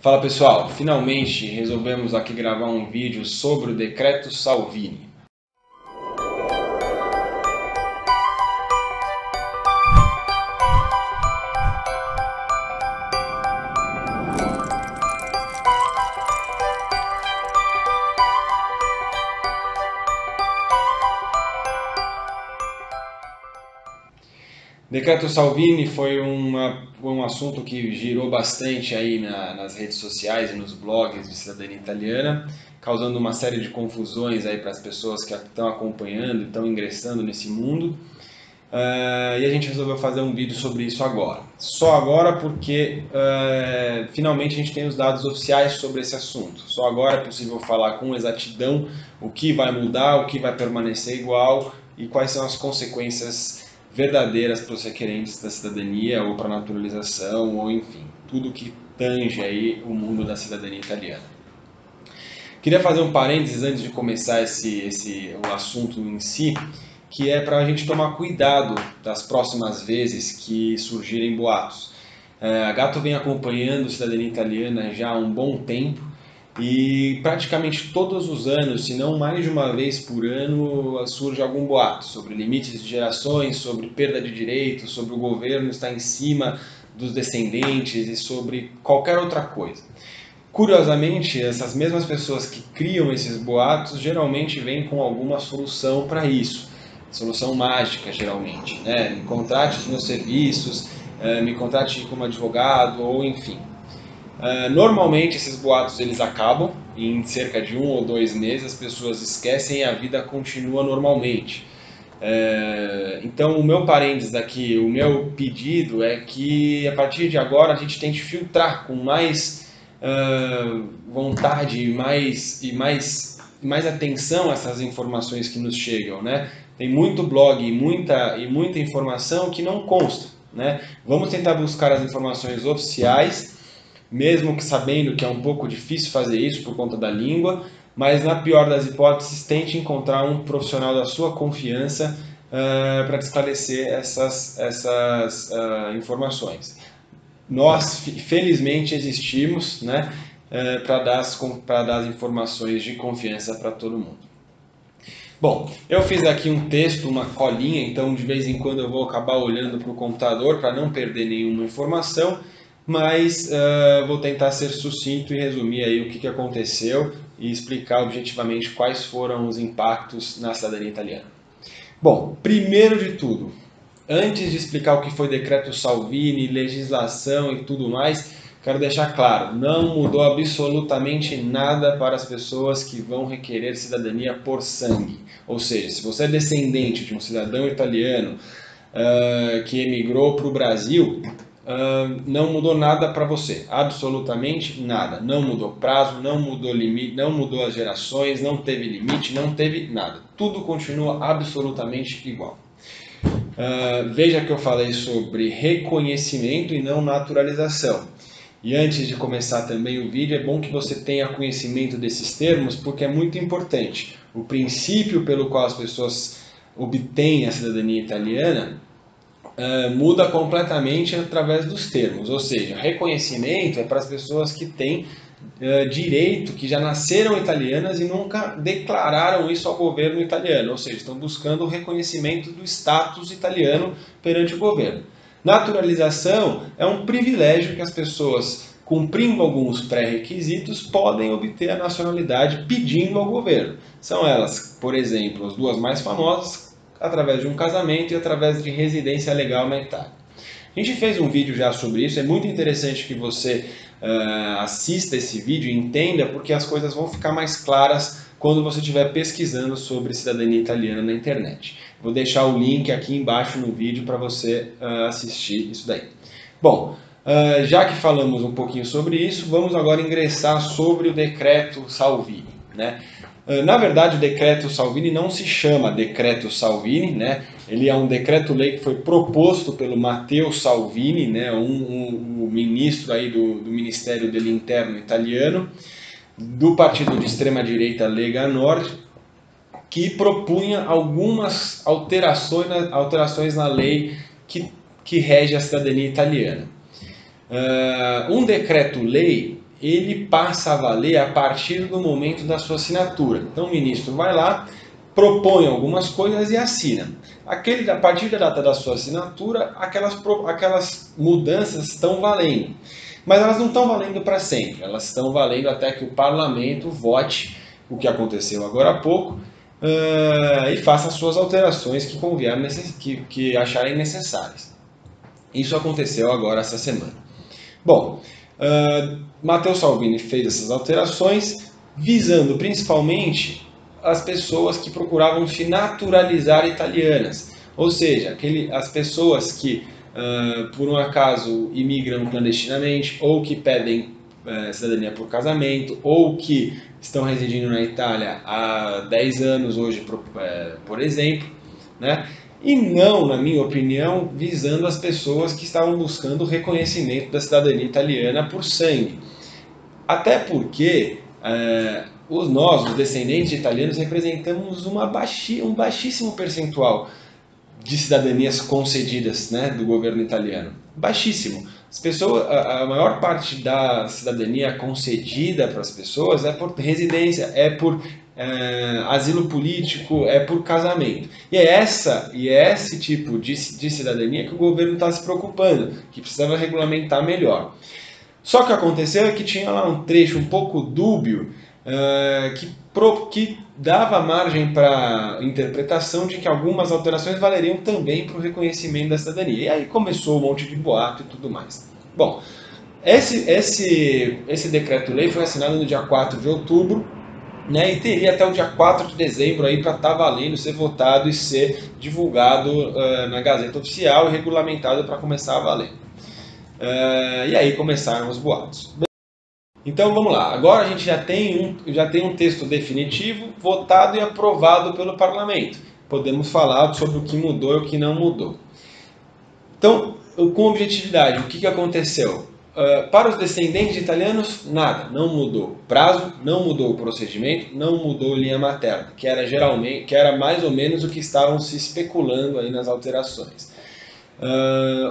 Fala pessoal, finalmente resolvemos aqui gravar um vídeo sobre o Decreto Salvini. Decreto Salvini foi um assunto que girou bastante aí nas redes sociais e nos blogs de cidadania italiana, causando uma série de confusões aí para as pessoas que estão acompanhando e estão ingressando nesse mundo. E a gente resolveu fazer um vídeo sobre isso agora. Só agora porque finalmente a gente tem os dados oficiais sobre esse assunto. Só agora é possível falar com exatidão o que vai mudar, o que vai permanecer igual e quais são as consequências verdadeiras para os requerentes da cidadania ou para a naturalização, ou enfim, tudo que tange aí o mundo da cidadania italiana. Queria fazer um parênteses antes de começar o assunto em si, que é para a gente tomar cuidado das próximas vezes que surgirem boatos. A Gato vem acompanhando a cidadania italiana já há um bom tempo, e praticamente todos os anos, se não mais de uma vez por ano, surge algum boato sobre limites de gerações, sobre perda de direitos, sobre o governo estar em cima dos descendentes e sobre qualquer outra coisa. Curiosamente, essas mesmas pessoas que criam esses boatos geralmente vêm com alguma solução para isso. Solução mágica, geralmente, né? Me contrate nos meus serviços, me contrate como advogado, ou enfim. Normalmente esses boatos eles acabam em cerca de 1 ou 2 meses, as pessoas esquecem e a vida continua normalmente. Então o meu parênteses aqui, o meu pedido é que a partir de agora a gente tente filtrar com mais vontade e mais atenção essas informações que nos chegam, né? Tem muito blog e muita informação que não consta, né? Vamos tentar buscar as informações oficiais, mesmo que sabendo que é um pouco difícil fazer isso por conta da língua, mas na pior das hipóteses, tente encontrar um profissional da sua confiança para esclarecer essas informações. Nós, felizmente, existimos, né, para dar as informações de confiança para todo mundo. Bom, eu fiz aqui um texto, uma colinha, então de vez em quando eu vou acabar olhando para o computador para não perder nenhuma informação, mas vou tentar ser sucinto e resumir aí o que aconteceu e explicar objetivamente quais foram os impactos na cidadania italiana. Bom, primeiro de tudo, antes de explicar o que foi Decreto Salvini, legislação e tudo mais, quero deixar claro, não mudou absolutamente nada para as pessoas que vão requerer cidadania por sangue. Ou seja, se você é descendente de um cidadão italiano que emigrou para o Brasil, não mudou nada para você, absolutamente nada. Não mudou prazo, não mudou limite, não mudou as gerações, não teve limite, não teve nada. Tudo continua absolutamente igual. Veja que eu falei sobre reconhecimento e não naturalização. E antes de começar também o vídeo, é bom que você tenha conhecimento desses termos, porque é muito importante. O princípio pelo qual as pessoas obtêm a cidadania italiana muda completamente através dos termos, ou seja, reconhecimento é para as pessoas que têm direito, que já nasceram italianas e nunca declararam isso ao governo italiano, ou seja, estão buscando o reconhecimento do status italiano perante o governo. Naturalização é um privilégio que as pessoas, cumprindo alguns pré-requisitos, podem obter a nacionalidade pedindo ao governo. São elas, por exemplo, as duas mais famosas, através de um casamento e através de residência legal na Itália. A gente fez um vídeo já sobre isso, é muito interessante que você assista esse vídeo e entenda, porque as coisas vão ficar mais claras quando você estiver pesquisando sobre cidadania italiana na internet. Vou deixar o link aqui embaixo no vídeo para você assistir isso daí. Bom, já que falamos um pouquinho sobre isso, vamos agora ingressar sobre o Decreto Salvini, né? Na verdade, o Decreto Salvini não se chama Decreto Salvini, né? Ele é um decreto-lei que foi proposto pelo Matteo Salvini, né? um ministro aí do Ministério dell'Interno italiano, do partido de extrema-direita Lega Nord, que propunha algumas alterações na lei que rege a cidadania italiana. Um decreto-lei ele passa a valer a partir do momento da sua assinatura. Então o ministro vai lá, propõe algumas coisas e assina. A partir da data da sua assinatura, aquelas mudanças estão valendo. Mas elas não estão valendo para sempre, elas estão valendo até que o parlamento vote o que aconteceu agora há pouco e faça as suas alterações que acharem necessárias. Isso aconteceu agora essa semana. Bom, Matteo Salvini fez essas alterações visando principalmente as pessoas que procuravam se naturalizar italianas, ou seja, as pessoas que por um acaso imigram clandestinamente ou que pedem cidadania por casamento ou que estão residindo na Itália há 10 anos hoje, por exemplo, né? E não, na minha opinião, visando as pessoas que estavam buscando o reconhecimento da cidadania italiana por sangue. Até porque nós, os descendentes de italianos, representamos um baixíssimo percentual de cidadanias concedidas, né, do governo italiano. Baixíssimo. A maior parte da cidadania concedida para as pessoas é por residência, é por asilo político, é por casamento. E é esse tipo de cidadania que o governo está se preocupando, que precisava regulamentar melhor. Só que o que aconteceu é que tinha lá um trecho um pouco dúbio que dava margem para interpretação de que algumas alterações valeriam também para o reconhecimento da cidadania. E aí começou um monte de boato e tudo mais. Bom, esse decreto-lei foi assinado no dia 4 de outubro, né, e teria até o dia 4 de dezembro para estar valendo, ser votado e ser divulgado na Gazeta Oficial e regulamentado para começar a valer. E aí começaram os boatos. Então vamos lá, agora a gente já tem um texto definitivo, votado e aprovado pelo parlamento. Podemos falar sobre o que mudou e o que não mudou. Então, com objetividade, o que aconteceu? Para os descendentes italianos, nada, não mudou prazo, não mudou o procedimento, não mudou linha materna, que era mais ou menos o que estavam se especulando aí nas alterações.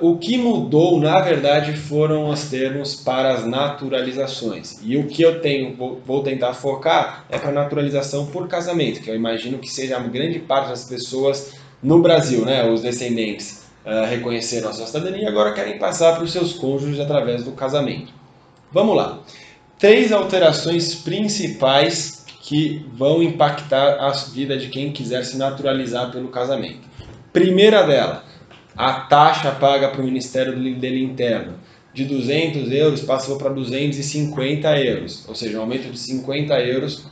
O que mudou, na verdade, foram os termos para as naturalizações. E o que eu vou tentar focar é para a naturalização por casamento, que eu imagino que seja a grande parte das pessoas no Brasil, né? Os descendentes reconheceram a sua cidadania e agora querem passar para os seus cônjuges através do casamento. Vamos lá. 3 alterações principais que vão impactar a vida de quem quiser se naturalizar pelo casamento. Primeira dela, a taxa paga para o Ministério do Interno de 200 euros passou para 250 euros, ou seja, um aumento de 50 euros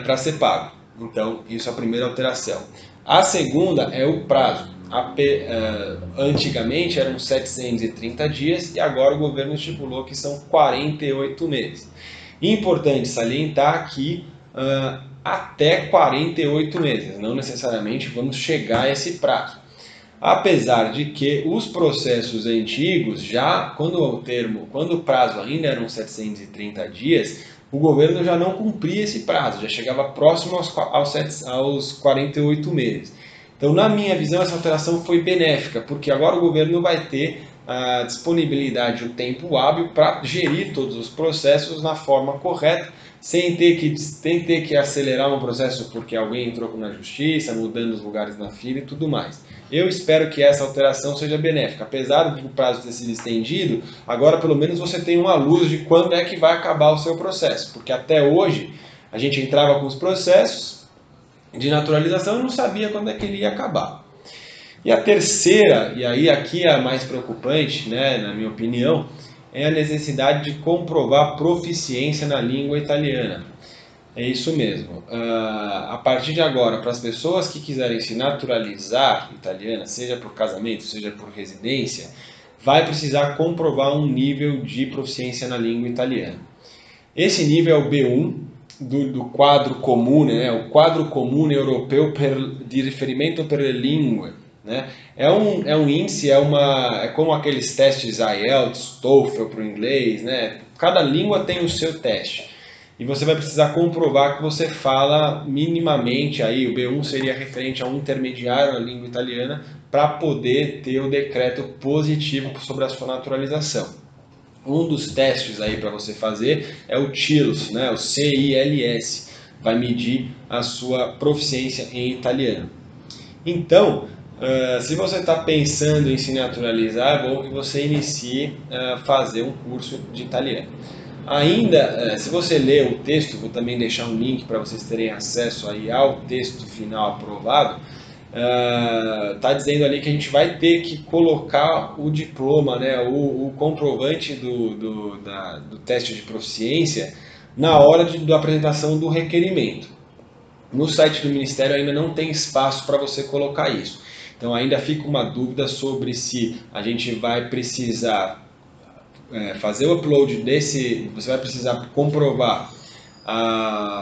para ser pago. Então, isso é a primeira alteração. A segunda é o prazo. Antigamente eram 730 dias e agora o governo estipulou que são 48 meses. Importante salientar que até 48 meses, não necessariamente vamos chegar a esse prazo. Apesar de que os processos antigos, quando o prazo ainda eram 730 dias, o governo já não cumpria esse prazo, já chegava próximo aos 48 meses. Então, na minha visão, essa alteração foi benéfica, porque agora o governo vai ter a disponibilidade, o tempo hábil para gerir todos os processos na forma correta, sem ter que acelerar um processo porque alguém entrou na justiça, mudando os lugares na fila e tudo mais. Eu espero que essa alteração seja benéfica. Apesar do prazo ter sido estendido, agora pelo menos você tem uma luz de quando é que vai acabar o seu processo. Porque até hoje a gente entrava com os processos de naturalização e não sabia quando é que ele ia acabar. E a terceira, e aí aqui é a mais preocupante, né, na minha opinião, é a necessidade de comprovar proficiência na língua italiana. É isso mesmo. A partir de agora, para as pessoas que quiserem se naturalizar italiana, seja por casamento, seja por residência, vai precisar comprovar um nível de proficiência na língua italiana. Esse nível é o B1 do quadro comune, né? O quadro comune europeu de riferimento per lingue. Né? É um índice, é como aqueles testes IELTS, TOEFL para o inglês, né? Cada língua tem o seu teste. E você vai precisar comprovar que você fala minimamente, aí o B1 seria referente a um intermediário na língua italiana, para poder ter o decreto positivo sobre a sua naturalização. Um dos testes aí para você fazer é o CILS, né? O CILS, vai medir a sua proficiência em italiano. Então, se você está pensando em se naturalizar, é bom que você inicie a fazer um curso de italiano. Ainda, se você ler o texto, vou também deixar um link para vocês terem acesso aí ao texto final aprovado. Está dizendo ali que a gente vai ter que colocar o diploma, né, o comprovante do teste de proficiência na hora da apresentação do requerimento. No site do Ministério ainda não tem espaço para você colocar isso. Então ainda fica uma dúvida sobre se a gente vai precisar fazer o upload desse, você vai precisar comprovar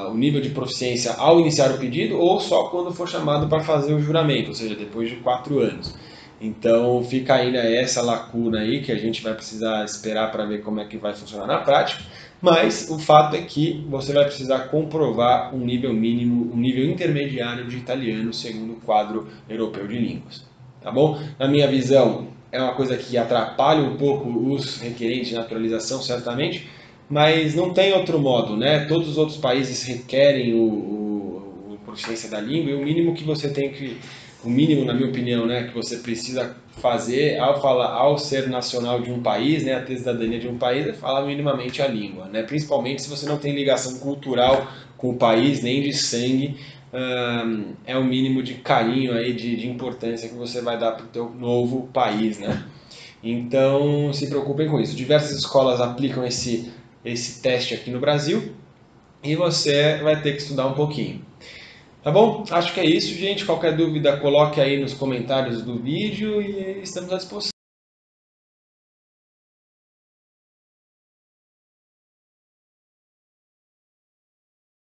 o nível de proficiência ao iniciar o pedido ou só quando for chamado para fazer o juramento, ou seja, depois de 4 anos. Então fica ainda essa lacuna aí que a gente vai precisar esperar para ver como é que vai funcionar na prática, mas o fato é que você vai precisar comprovar um nível mínimo, um nível intermediário de italiano segundo o quadro europeu de línguas. Tá bom? Na minha visão, é uma coisa que atrapalha um pouco os requerentes de naturalização, certamente, mas não tem outro modo, né? Todos os outros países requerem o proficiência da língua e o mínimo que você tem que, o mínimo, na minha opinião, né, que você precisa fazer ao ser nacional de um país, né, a ter cidadania de um país, é falar minimamente a língua, né? Principalmente se você não tem ligação cultural com o país, nem de sangue, é o mínimo de carinho aí, de importância que você vai dar para o teu novo país, né? Então, se preocupem com isso. Diversas escolas aplicam esse teste aqui no Brasil e você vai ter que estudar um pouquinho. Tá bom? Acho que é isso, gente. Qualquer dúvida, coloque aí nos comentários do vídeo e estamos à disposição.